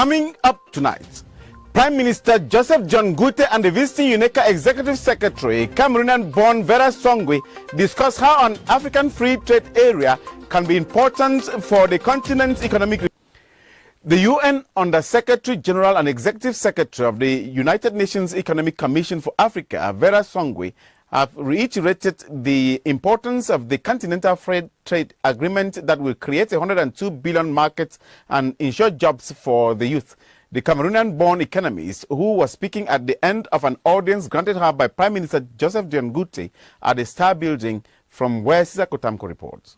Coming up tonight, Prime Minister Joseph John Ngute and the visiting UNECA Executive Secretary, Cameroonian-born Vera Songwe, discuss how an African free trade area can be important for the continent's economic. The UN Under-Secretary General and Executive Secretary of the United Nations Economic Commission for Africa, Vera Songwe, have reiterated the importance of the Continental Free Trade Agreement that will create a 102 billion market and ensure jobs for the youth. The Cameroonian-born economist, who was speaking at the end of an audience granted her by Prime Minister Joseph John Ngute at the Star Building, from where Cesar Kotamko reports.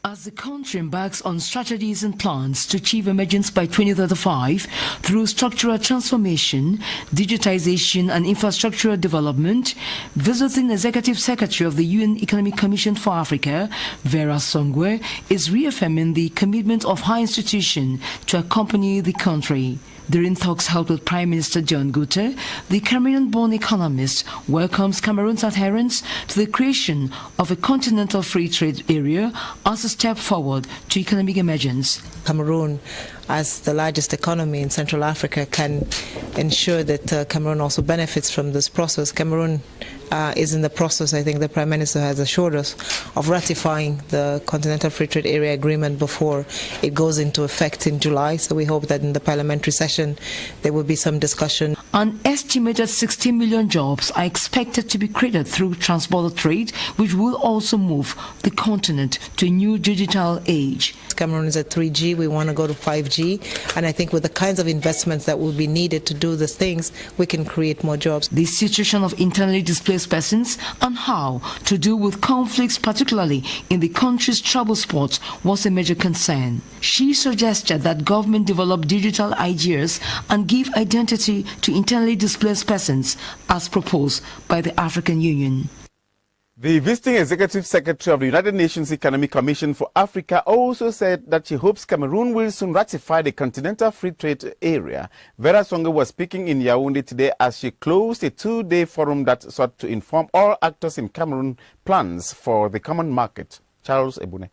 As the country embarks on strategies and plans to achieve emergence by 2035 through structural transformation, digitization and infrastructural development, visiting Executive Secretary of the UN Economic Commission for Africa, Vera Songwe, is reaffirming the commitment of her institution to accompany the country. During talks held with Prime Minister John Ngute, the Cameroonian-born economist welcomes Cameroon's adherence to the creation of a continental free trade area as a step forward to economic emergence. Cameroon, as the largest economy in Central Africa, can ensure that Cameroon also benefits from this process. Cameroon is in the process, I think the Prime Minister has assured us, of ratifying the Continental Free Trade Area Agreement before it goes into effect in July. So we hope that in the parliamentary session there will be some discussion. An estimated 60 million jobs are expected to be created through transborder trade, which will also move the continent to a new digital age. Cameroon is at 3G, we want to go to 5G, and I think with the kinds of investments that will be needed to do these things, we can create more jobs. The situation of internally displaced persons and how to deal with conflicts, particularly in the country's trouble spots, was a major concern. She suggested that government develop digital ideas and give identity to internally displaced persons, as proposed by the African Union. The visiting Executive Secretary of the United Nations Economic Commission for Africa also said that she hopes Cameroon will soon ratify the Continental Free Trade Area. Vera Songwe was speaking in Yaoundé today as she closed a two-day forum that sought to inform all actors in Cameroon plans for the common market. Charles Ebune.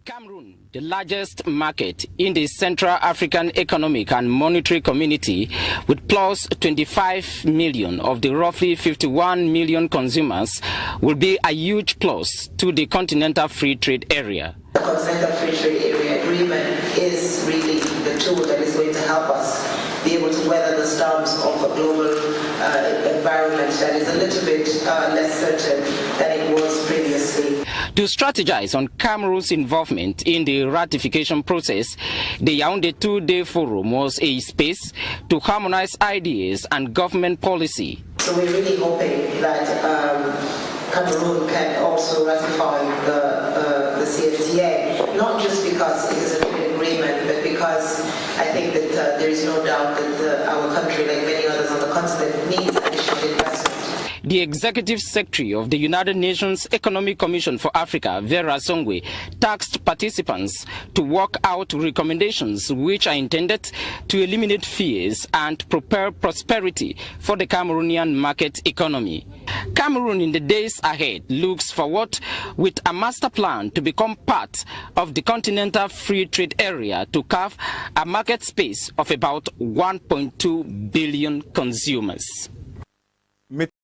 Cameroon, the largest market in the Central African Economic and Monetary Community, with plus 25 million of the roughly 51 million consumers, will be a huge plus to the Continental Free Trade Area. The Continental Free Trade Area Agreement is really the tool that is going to help us be able to weather the storms of a global environment that is a little bit less certain than it was previously. To strategize on Cameroon's involvement in the ratification process, the Yaoundé two-day forum was a space to harmonize ideas and government policy. So we're really hoping that Cameroon can also ratify the CFTA, not just because it is a trade agreement, but because I think that there is no doubt that our country, like many others on the continent, needs additional investment. The Executive Secretary of the United Nations Economic Commission for Africa, Vera Songwe, tasked participants to work out recommendations which are intended to eliminate fears and prepare prosperity for the Cameroonian market economy. Cameroon in the days ahead looks forward with a master plan to become part of the Continental Free Trade Area to carve a market space of about 1.2 billion consumers.